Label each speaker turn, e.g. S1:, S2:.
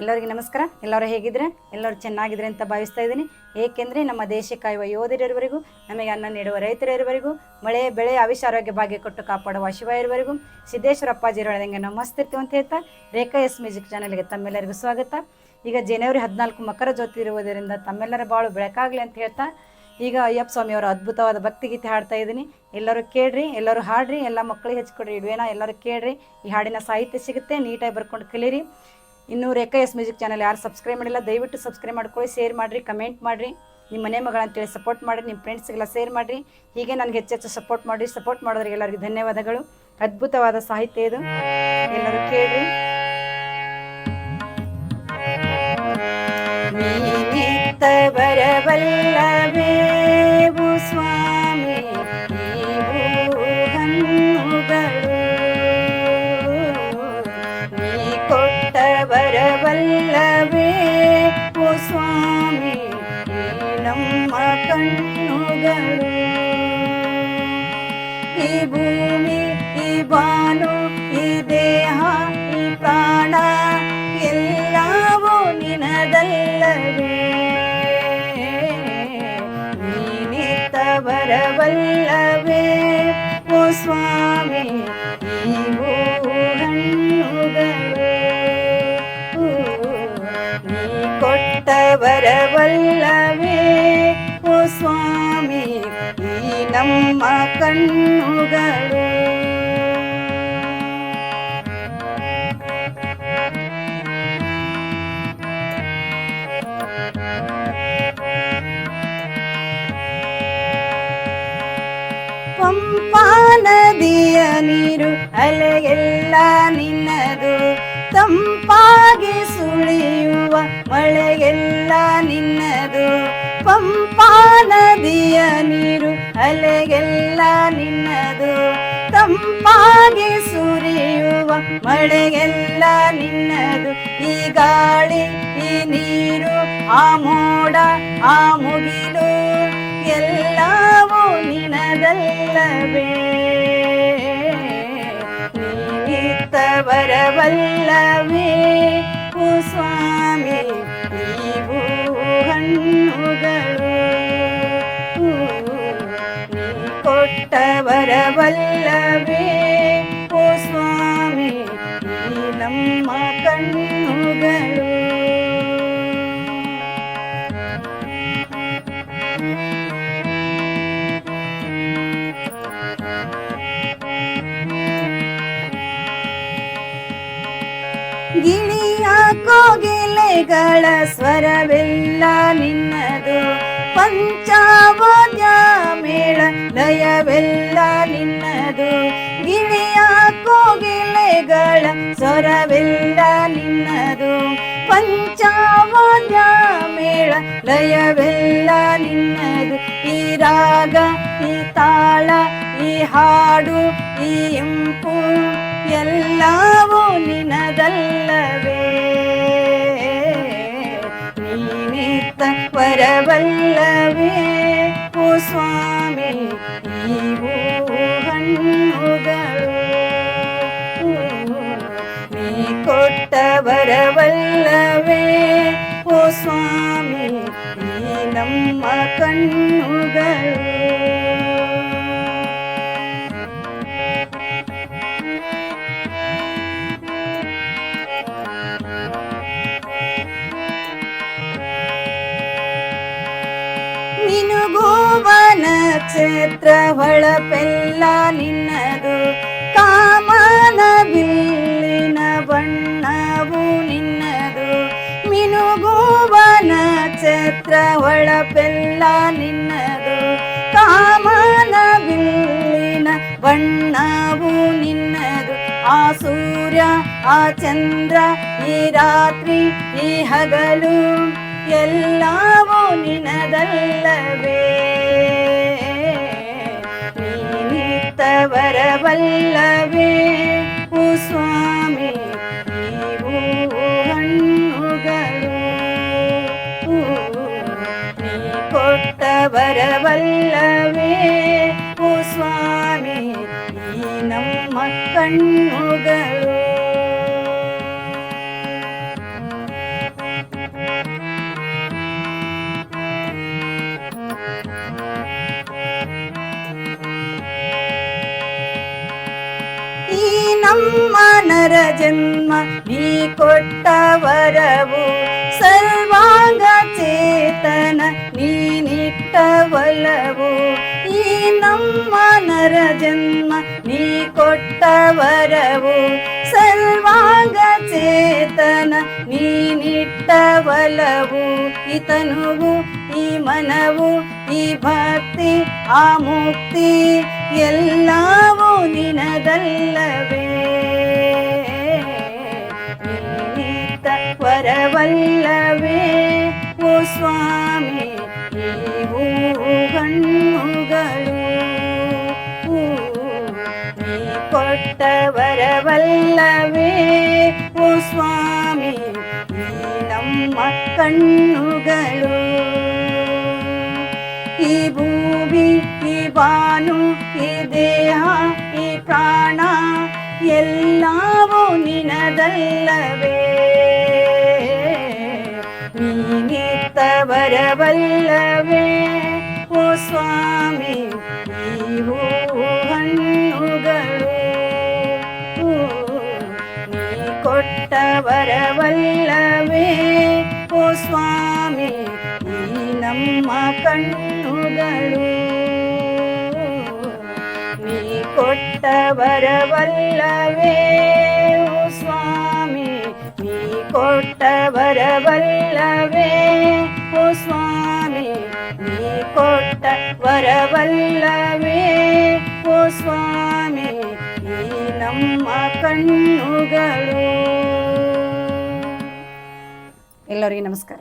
S1: ಎಲ್ಲರಿಗೂ ನಮಸ್ಕಾರ. ಎಲ್ಲರೂ ಹೇಗಿದ್ರೆ ಎಲ್ಲರೂ ಚೆನ್ನಾಗಿದ್ರೆ ಅಂತ ಭಾವಿಸ್ತಾ ಇದ್ದೀನಿ. ಏಕೆಂದರೆ ನಮ್ಮ ದೇಶ ಕಾಯುವ ಯೋಧರಿರುವವರೆಗೂ, ನಮಗೆ ಅನ್ನ ನೀಡುವ ರೈತರಿರುವವರೆಗೂ, ಮಳೆ ಬೆಳೆ ಆಯುಷ್ಯ ಆರೋಗ್ಯ ಭಾಗ್ಯ ಕೊಟ್ಟು ಕಾಪಾಡುವ ಶಿವ ಇರುವವರೆಗೂ, ಸಿದ್ದೇಶ್ವರ ಅಪ್ಪಾಜಿ ಇರೋದಂಗೆ ನಾವು ಮಸ್ತಿರ್ತೀವಿ ಅಂತ ಹೇಳ್ತಾ ರೇಖಾ ಎಸ್ ಮ್ಯೂಸಿಕ್ ಚಾನಲ್ಗೆ ತಮ್ಮೆಲ್ಲರಿಗೂ ಸ್ವಾಗತ. ಈಗ ಜನವರಿ 14 ಮಕರ ಜ್ಯೋತಿ ಇರುವುದರಿಂದ ತಮ್ಮೆಲ್ಲರ ಬಾಳು ಬೆಳಕಾಗಲಿ ಅಂತ ಹೇಳ್ತಾ ಈಗ ಅಯ್ಯಪ್ಪ ಸ್ವಾಮಿಯವರ ಅದ್ಭುತವಾದ ಭಕ್ತಿಗೀತೆ ಹಾಡ್ತಾ ಇದ್ದೀನಿ. ಎಲ್ಲರೂ ಕೇಳ್ರಿ, ಎಲ್ಲರೂ ಹಾಡ್ರಿ, ಎಲ್ಲ ಮಕ್ಕಳಿಗೆ ಹಚ್ಕೊಡ್ರಿ. ಇಡುವೇನ ಎಲ್ಲರೂ ಕೇಳ್ರಿ. ಈ ಹಾಡಿನ ಸಾಹಿತ್ಯ ಸಿಗುತ್ತೆ, ನೀಟಾಗಿ ಬರ್ಕೊಂಡು ಕಲೀರಿ. ಇನ್ನೂ ರೇಖಾ ಎಸ್ ಮ್ಯೂಸಿಕ್ ಚಾನಲ್ ಯಾರು ಸಬ್ಸ್ಕ್ರೈಬ್ ಮಾಡಿಲ್ಲ ದಯವಿಟ್ಟು ಸಬ್ಸ್ಕ್ರೈಬ್ ಮಾಡ್ಕೊಳ್ಳಿ, ಶೇರ್ ಮಾಡಿರಿ, ಕಮೆಂಟ್ ಮಾಡಿರಿ, ನಿಮ್ಮ ಮನೆ ಮಗಳಂತೇಳಿ ಸಪೋರ್ಟ್ ಮಾಡಿರಿ, ನಿಮ್ಮ ಫ್ರೆಂಡ್ಸ್ಗೆಲ್ಲ ಶೇರ್ ಮಾಡಿರಿ. ಹೀಗೆ ನನಗೆ ಹೆಚ್ಚೆಚ್ಚು ಸಪೋರ್ಟ್ ಮಾಡಿರಿ. ಸಪೋರ್ಟ್ ಮಾಡೋರಿಗೆ ಎಲ್ಲರಿಗೂ ಧನ್ಯವಾದಗಳು. ಅದ್ಭುತವಾದ ಸಾಹಿತ್ಯ ಇದು, ಎಲ್ಲರೂ ಕೇಳ್ರಿ. ನೀನಿತ್ತ ಬರಬಲ್ಲವೇವು ಸ್ವಾಮಿ ನೀವು ಹಣ್ಣುಗಳು, ನೀ ಕೊಟ್ಟ ಬರಬಲ್ಲವೇ ಓ ಸ್ವಾಮಿ ಈ ನಮ್ಮ ಕಣ್ಣುಗಳು. ಈ ಭೂಮಿ, ಈ ಬಾನು, ಈ ದೇಹ, ಈ ಪ್ರಾಣ ಎಲ್ಲವೂ ನಿನದಲ್ಲವೇ. ನೀನಿತ್ತ ಬರಬಲ್ಲವೇ ಓ ಸ್ವಾಮಿ ನೀವು ಹಣ್ಣುಗಳು, ನೀ ಕೊಟ್ಟ ಬರಬಲ್ಲವೇ ಓ ಸ್ವಾಮಿ ಈ ನಮ್ಮ ಕಣ್ಣುಗಳು. ಪಂಪಾ ನದಿಯ ನೀರು ಅಲೆಯೆಲ್ಲ ನಿನ್ನದು, ತಂಪಾಗಿ ಸುಳಿಯುವ ಮಳೆಯೆಲ್ಲ ನಿನ್ನದು. ಪಂಪಾ ನದಿಯ ನೀರು ಅಲೆಯೆಲ್ಲ ನಿನ್ನದು, ತಂಪಾಗಿ ಸುರಿಯುವ ಮಳೆಯೆಲ್ಲ ನಿನ್ನದು. ಈ ಗಾಳಿ, ಈ ನೀರು, ಆ ಮೋಡ, ಆ ಮುಗಿಲು ಎಲ್ಲವೂ ನಿನದಲ್ಲವೇ. ನೀನಿತ್ತ ಬರಬಲ್ಲವೇ ಓ ಸ್ವಾಮಿ ನೀವು ಹಣ್ಣುಗಳು, ನೀ ಕೊಟ್ಟ ಬರಬಲ್ಲವೇ ಓ ಸ್ವಾಮಿ ಈ ನಮ್ಮ ಕಣ್ಣುಗಳು. ಗಿಳಿಯ ಕೋಗಿಲೆಗಳ ಸ್ವರವೆಲ್ಲ ನಿನ್ನದು, ಪಂಚವಾದ್ಯ ಮೇಳ ಲಯವೆಲ್ಲ ನಿನ್ನದು. ಗಿಳಿಯ ಕೋಗಿಲೆಗಳ ಸ್ವರವೆಲ್ಲ ನಿನ್ನದು, ಪಂಚವಾದ್ಯ ಮೇಳ ಲಯವೆಲ್ಲ ನಿನ್ನದು. ಈ ರಾಗ, ಈ ತಾಳ, ಈ ಹಾಡು, ಈ ಇಂಪು ಎಲ್ಲವೂ ನಿನದಲ್ಲವೇ. ನೀನಿತ್ತ ಬರಬಲ್ಲವೇ ಓ ಸ್ವಾಮಿ ನೀವು ಹಣ್ಣುಗಳು, ನೀ ಕೊಟ್ಟ ಬರಬಲ್ಲವೇ ಓ ಸ್ವಾಮಿ ಈ ನಮ್ಮ ಕಣ್ಣುಗಳು. ಮಿನುಗುವ ನಕ್ಷತ್ರ ಹೊಳಪೆಲ್ಲ ನಿನ್ನದು, ಕಾಮನ ಬಿಲ್ಲಿನ ಬಣ್ಣವು ನಿನ್ನದು. ಮಿನುಗುವ ನಕ್ಷತ್ರ ಹೊಳಪೆಲ್ಲ ನಿನ್ನದು, ಕಾಮನ ಬಿಲ್ಲಿನ ಬಣ್ಣವು ನಿನ್ನದು. ಆ ಸೂರ್ಯ, ಆ ಚಂದ್ರ, ಈ ರಾತ್ರಿ, ಈ ಹಗಲು ಎಲ್ಲವೂ ನಿನದಲ್ಲವೇ. ನೀನಿತ್ತ ಬರಬಲ್ಲವೇ ಓ ಸ್ವಾಮಿ ನೀವು ಹಣ್ಣುಗಳು, ನೀ ಕೊಟ್ಟ ಬರಬಲ್ಲವೇ ಓ ಸ್ವಾಮಿ ಈ ನಮ್ಮ ಕಣ್ಣುಗಳು. ನಮ್ಮ ನರ ಜನ್ಮ ನೀ ಕೊಟ್ಟ ವರವು, ಸರ್ವಾಂಗ ಚೇತನ ನೀನಿಟ್ಟ ಒಲವು. ಈ ನಮ್ಮ ನರ ಜನ್ಮ ನೀ ಕೊಟ್ಟ ವರವು, ಸರ್ವಾಂಗ ಚೇತನ ನೀನಿಟ್ಟ ಒಲವು. ಈ ತನುವು ಈ ಮನವು ಈ ಭಕ್ತಿ ಆ ಮುಕ್ತಿ ಎಲ್ಲವೂ ನಿನದಲ್ಲವೇ. ನೀನಿತ್ತ ವರವಲ್ಲವೇ ಓ ಸ್ವಾಮಿ ನೀವು ಕಣ್ಣುಗಳು. ನೀ ಕೊಟ್ಟ ವರವಲ್ಲವೇ ಓ ಸ್ವಾಮಿ ನೀ ನಮ್ಮ ಕಣ್ಣುಗಳು. ಈ ಭೂಮಿ ಈ ಬಾನು ಈ ದೇಹ ಈ ಪ್ರಾಣ ಎಲ್ಲವೂ ನಿನದಲ್ಲವೇ. ನೀನಿತ್ತ ವರವಲ್ಲವೇ ಓ ಸ್ವಾಮಿ ನೀವು ಹಣ್ಣುಗಳು. ನೀ ಕೊಟ್ಟ ವರವಲ್ಲವೇ ಓ ಸ್ವಾಮಿ ಈ ನಮ್ಮ ಕಣ್ಣುಗಳು. ನೀ ಕೊಟ್ಟ ವರವಲ್ಲವೇ ಓ ಸ್ವಾಮಿ ನೀ ಕೊಟ್ಟ ವರವಲ್ಲವೇ ಓ ಸ್ವಾಮಿ ನೀ ಕೊಟ್ಟ ವರವಲ್ಲವೇ ಓ ಸ್ವಾಮಿ ಈ ನಮ್ಮ ಕಣ್ಣುಗಳು. ಎಲ್ಲರಿಗೂ ನಮಸ್ಕಾರ.